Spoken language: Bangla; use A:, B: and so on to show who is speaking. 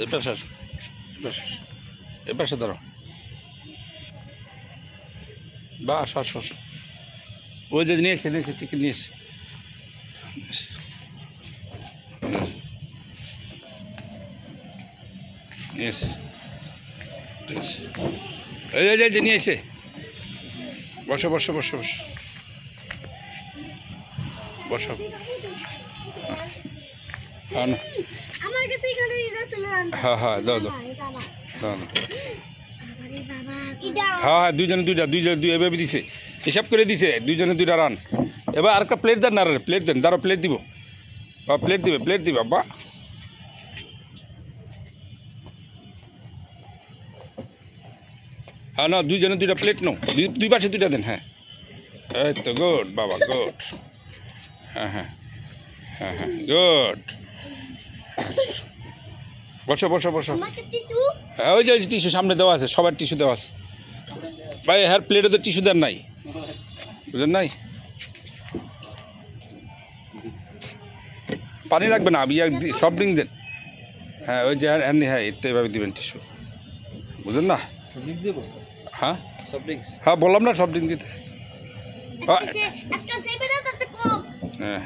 A: এপাশে এপাশে ধরো বাস আসো আসো ওই যে নিয়েছে টিকিট নিয়েছে নিয়েছে এই যে নিয়ে এসে বসো বসো বসো বসো বসো হ্যাঁ না হ্যাঁ হ্যাঁ দাও দাও দাও হ্যাঁ হ্যাঁ দুইজনে দুই এভাবে দিছে হিসাব করে দিছে দুইজনে 2টা রান এবার আর একটা প্লেট দেন না রে প্লেট দেন দাঁড়ো প্লেট দিব বা প্লেট দিবে বা হ্যাঁ না দুইজনে 2টা প্লেট নাও দুই পাশে 2টা দেন হ্যাঁ এই তো গুড বাবা গুড হ্যাঁ হ্যাঁ হ্যাঁ হ্যাঁ গুড বসো বসো বসো হ্যাঁ ওই যে টিস্যু সামনে দেওয়া আছে সবার টিস্যু দেওয়া আছে ভাই হ্যাঁ প্লেটে তো টিস্যু দেন নাই বুঝলেন নাই পানি লাগবে না সফট ড্রিঙ্ক দেন হ্যাঁ ওই যে হ্যাঁ এতে এভাবে দেবেন টিস্যু বুঝলেন না হ্যাঁ হ্যাঁ বললাম না সফট ড্রিঙ্ক দিতে হ্যাঁ